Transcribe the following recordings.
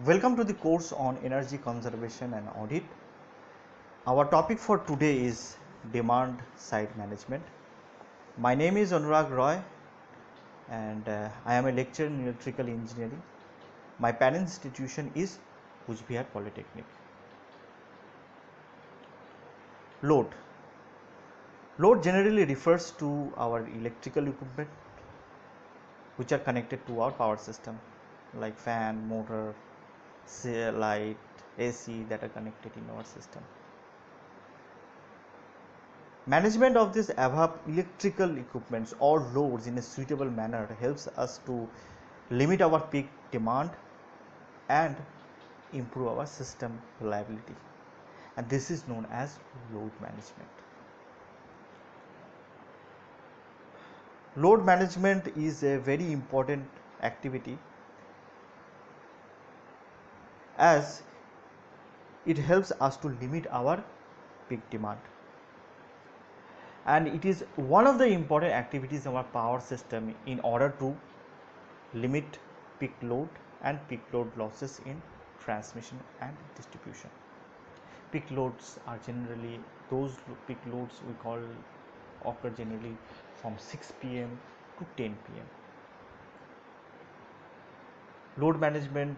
Welcome to the course on energy conservation and audit. Our topic for today is demand side management. My name is Anurag Roy and I am a lecturer in electrical engineering. My parent institution is Kuchbihar Polytechnic. Load. Load generally refers to our electrical equipment which are connected to our power system like fan, motor, light, AC that are connected in our system. Management of these above electrical equipments or loads in a suitable manner helps us to limit our peak demand and improve our system reliability, and this is known as load management. Load management is a very important activity as it helps us to limit our peak demand, and it is one of the important activities of our power system in order to limit peak load and peak load losses in transmission and distribution. Peak loads are generally those peak loads we call occur generally from 6 p.m. to 10 p.m. Load management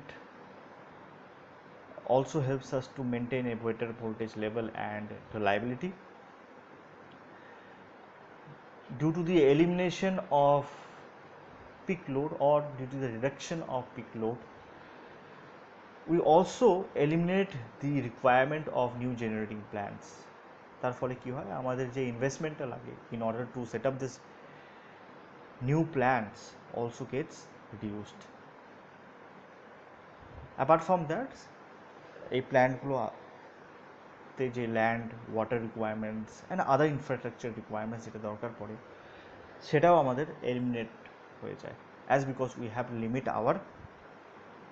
also helps us to maintain a better voltage level and reliability. Due to the elimination of peak load or due to the reduction of peak load, we also eliminate the requirement of new generating plants. তার ফলে কি হয়, আমাদের যে ইনভেস্টমেন্টটা লাগে in order to set up this new plants also gets reduced. Apart from that, এই প্ল্যান্টগুলোতে যে land, water requirements and other infrastructure requirements যেটা দরকার পড়ে সেটাও আমাদের এলিমিনেট হয়ে যায় as because we have to limit our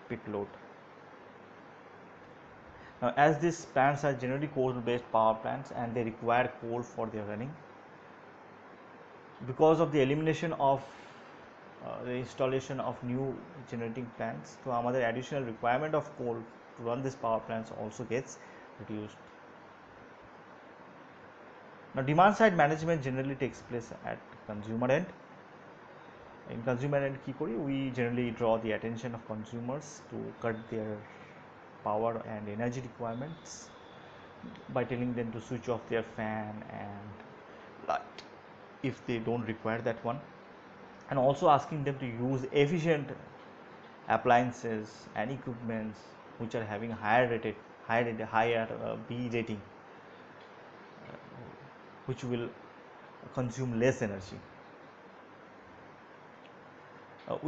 peak load. Now, as these plants are generally coal-based power plants and they require coal for their running, because of the elimination of the installation of new generating plants, so our additional requirement of coal to run these power plants also gets reduced. Now, demand side management generally takes place at consumer end. In consumer end কি করি, we generally draw the attention of consumers to cut their power and energy requirements by telling them to switch off their fan and light if they don't require that one, and also asking them to use efficient appliances and equipments which are having higher B rating, which will consume less energy.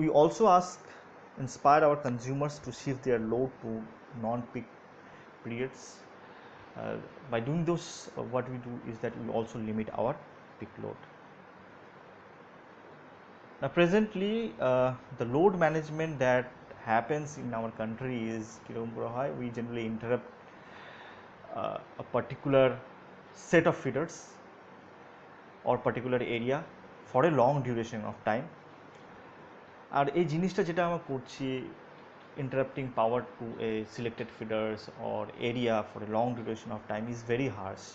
We also inspire our consumers to shift their load to non-peak periods. By doing this, what we do is that we also limit our peak load. Now, presently, the load management that happens in our country is we generally interrupt a particular set of feeders or particular area for a long duration of time. আর এই জিনিসটা যেটা আমরা করছি, interrupting power to a selected feeders or area for a long duration of time is very harsh.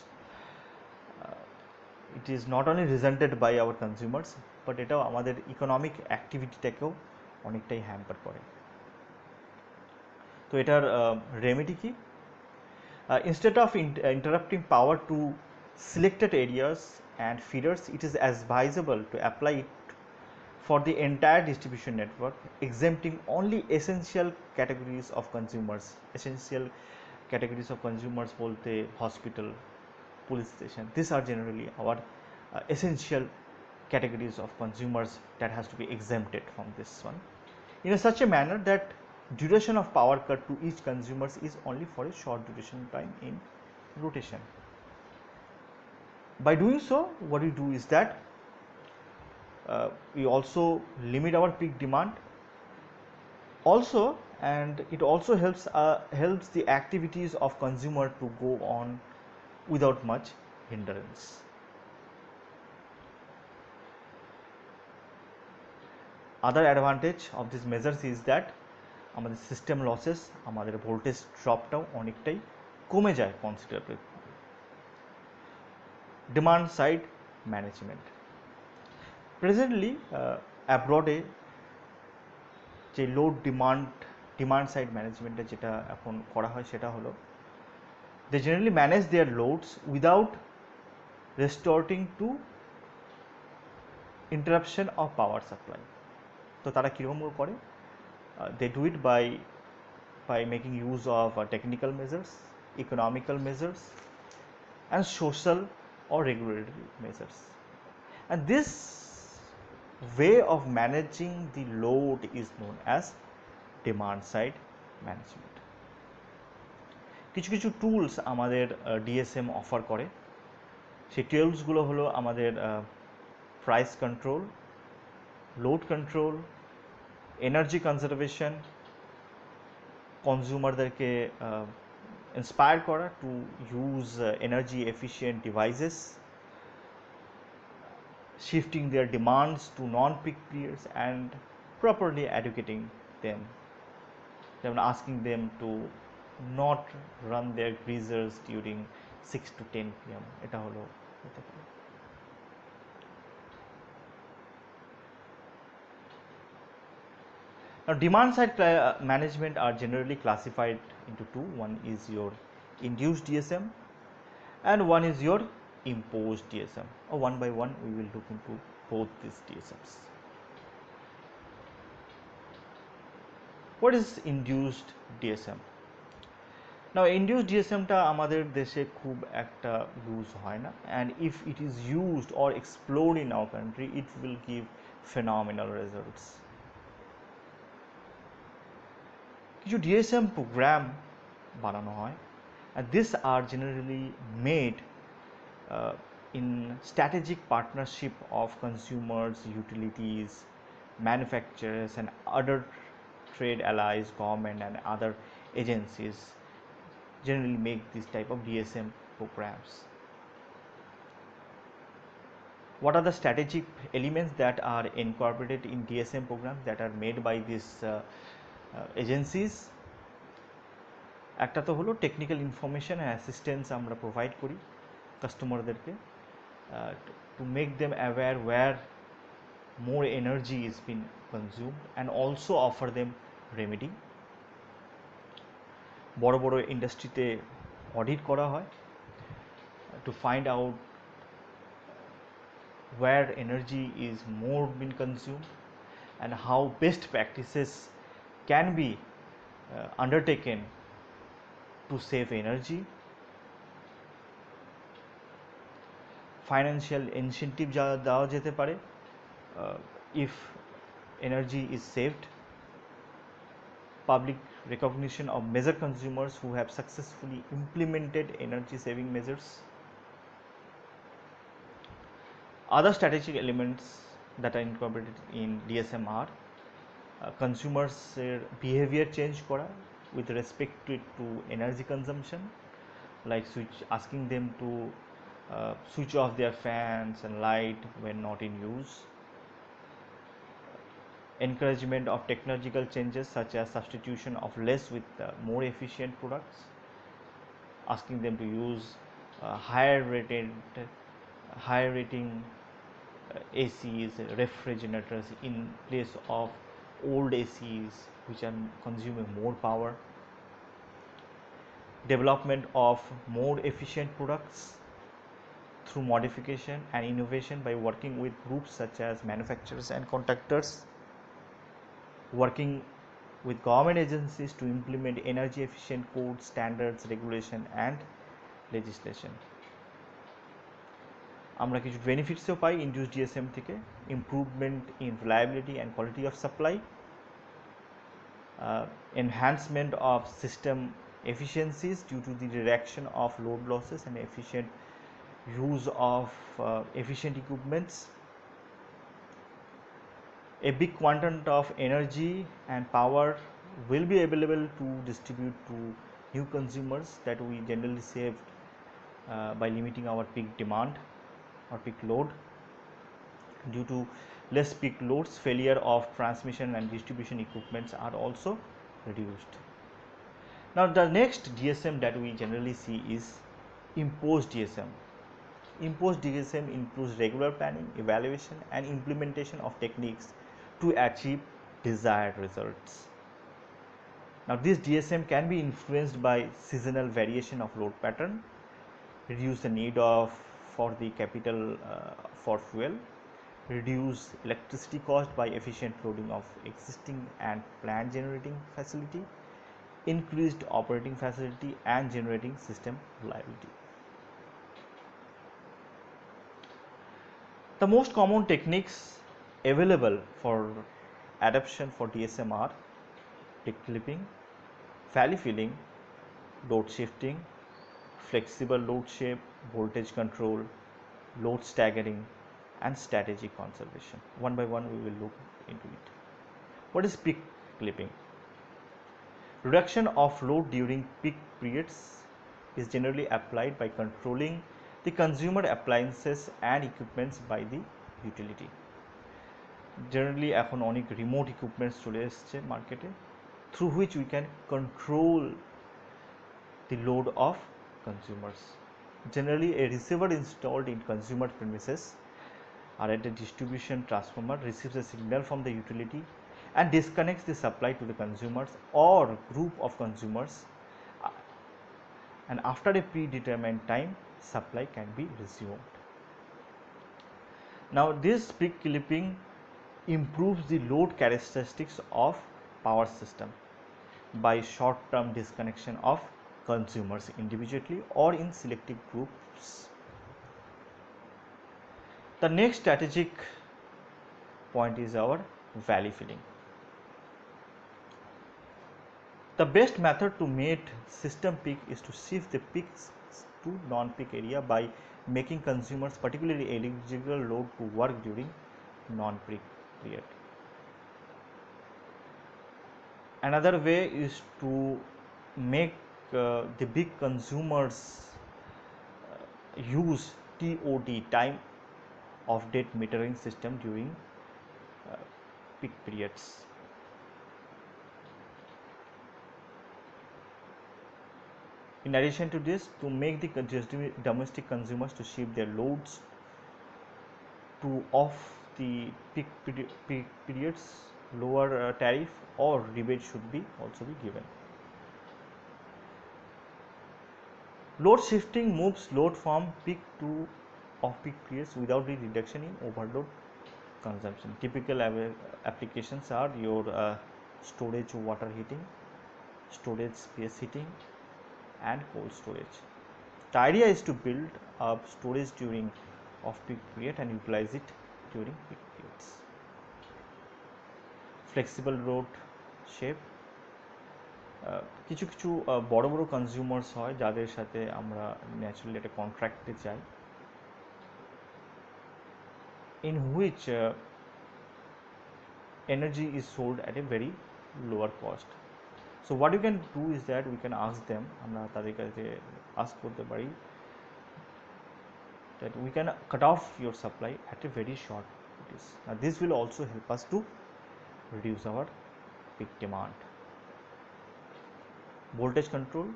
It is not only resented by our consumers but এটাও আমাদের economic অ্যাক্টিভিটিটাকেও অনেকটাই hamper করে। তো এটার রেমেডি কি? Instead of interrupting power to selected areas and feeders, it is advisable to apply it for the entire distribution network, exempting only essential categories of consumers. Essential categories of consumers bolte hospital, police station, these are generally our essential categories of consumers that has to be exempted from this one in such a manner that duration of power cut to each consumers is only for a short duration time in rotation. By doing so, what we do is that we also limit our peak demand also, and it also helps the activities of consumer to go on without much hindrance. Other advantage of these measures is that আমাদের system losses, আমাদের voltage ড্রপটাও অনেকটাই কমে যায় considerably. Demand side management, presently অ্যাব্রডে যে load demand side ম্যানেজমেন্টে যেটা এখন করা হয় সেটা হলো they generally manage their loads without restoring to interruption of power supply. তো তারা কীরকম করে, they do it by making use of technical measures, economical measures, and social or regulatory measures. And this way of managing the load is known as demand side management. কিছু কিছু tools আমাদের DSM offer করে, সেই টুলসগুলো হলো আমাদের price control, load control, energy conservation, কনজিউমারদেরকে inspire করা to use energy efficient devices, shifting their demands to non-peak periods, and properly educating them, যেমন asking them to not run their greasers during 6 to 10 p.m. এটা হলো হতে পারে। Now demand side management are generally classified into two. One is your induced DSM and one is your imposed DSM. Or one by one we will look into both these DSMs. What is induced DSM? Now induced DSM টা আমাদের দেশে খুব একটা use হয় না, and if it is used or explored in our country it will give phenomenal results. কিছু DSM program বানানো হয়, and these are generally made in strategic partnership of consumers, utilities, manufacturers, and other trade allies, government, and other agencies generally make this type of DSM programs. What are the strategic elements that are incorporated in DSM programs that are made by these agencies? একটা তো হলো technical information and assistance আমরা provide করি কাস্টমারদেরকে to make them aware where more energy is being consumed, and also offer them remedy. বড় বড় ইন্ডাস্ট্রিতে audit করা হয় to find out where energy is more being consumed and how best practices can be undertaken to save energy. Financial incentive দেওয়া যেতে পারে if energy is saved. Public recognition of major consumers who have successfully implemented energy saving measures. Other strategic elements that are incorporated in DSM are consumers behavior change kora with respect to energy consumption, like asking them to switch off their fans and light when not in use. Encouragement of technological changes such as substitution of less with more efficient products, asking them to use higher rating ACs, refrigerators in place of old ACs which are consuming more power. Development of more efficient products through modification and innovation by working with groups such as manufacturers and contractors. Working with government agencies to implement energy efficient codes, standards, regulation, and legislation. আমরা কিছু বেনিফিটসও পাই induce DSM থেকে, improvement in reliability and quality of supply, enhancement of system efficiencies due to the reduction of load losses and efficient use of efficient equipments. A big quantum of energy and power will be available to distribute to new consumers that we generally saved by limiting our peak demand or peak load. Due to less peak loads, failure of transmission and distribution equipments are also reduced. Now the next DSM that we generally see is imposed DSM. Imposed DSM includes regular planning, evaluation and implementation of techniques to achieve desired results. Now this DSM can be influenced by seasonal variation of load pattern, reduce the need of for the capital for fuel, reduce electricity cost by efficient loading of existing and planned generating facility, increased operating facility and generating system reliability. The most common techniques available for adoption for DSM are peak clipping, valley filling, load shifting, flexible load shape, voltage control, load staggering and strategic conservation. One by one we will look into it. What is peak clipping? Reduction of load during peak periods is generally applied by controlling the consumer appliances and equipments by the utility. Generally এখন অনেক remote equipments চলে এসছে মার্কেটে, through which we can control the load of consumers. Generally a receiver installed in consumer premises or at a distribution transformer receives a signal from the utility and disconnects the supply to the consumers or group of consumers, and after a predetermined time supply can be resumed. Now this peak clipping improves the load characteristics of power system by short term disconnection of consumers individually or in selective groups. The next strategic point is our valley filling. The best method to meet system peak is to shift the peaks to non-peak area by making consumers particularly eligible load to work during non-peak period. Another way is to make the big consumers use TOD, time of date metering system during peak periods. In addition to this, to make the domestic consumers to shift their loads to off the peak periods, lower tariff or rebate should be also be given. Load shifting moves load from peak to off-peak periods without the reduction in overload consumption. Typical applications are your storage water heating, storage space heating and cold storage. The idea is to build up storage during off-peak period and utilize it during peak periods. Flexible load shape, কিছু কিছু বড় বড় consumers হয় যাদের সাথে আমরা naturally একটা কন্ট্রাক্টে চাই, in which energy is sold at a very lower cost. So what you can do is that we can ask them, আমরা তাদের কাছে ask করতে পারি that we can cut off your supply at a very short notice. Now this will also help us to reduce our peak demand. Voltage control,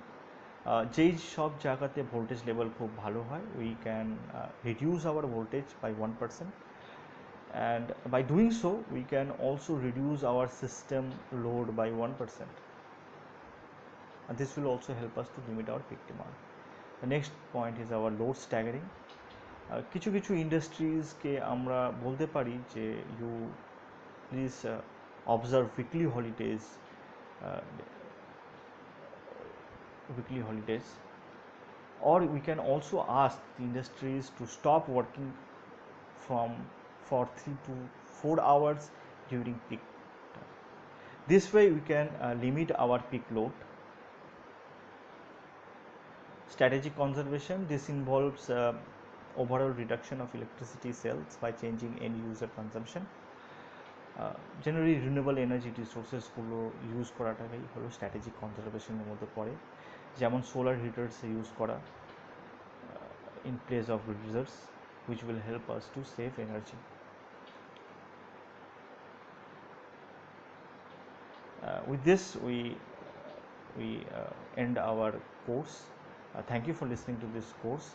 যেই সব জায়গাতে voltage level খুব ভালো হয়, we can reduce our voltage by 1%, and by doing so we can also reduce our system load by 1%, and this will also help us to limit our peak demand. The next point is our load staggering. কিছু কিছু ইন্ডাস্ট্রিজকে আমরা বলতে পারি যে you please observe weekly holidays, or we can also ask the industries to stop working for 3 to 4 hours during peak time. This way we can limit our peak load. Strategic conservation, this involves overall reduction of electricity sales by changing end user consumption. Generally renewable energy resources গুলো use করাটাই হলো strategic কনজারভেশনের মধ্যে পড়ে, যেমন solar hitters use করা in place of geysers, which will help us to save energy. With this, we end our course. Thank you for listening to this course.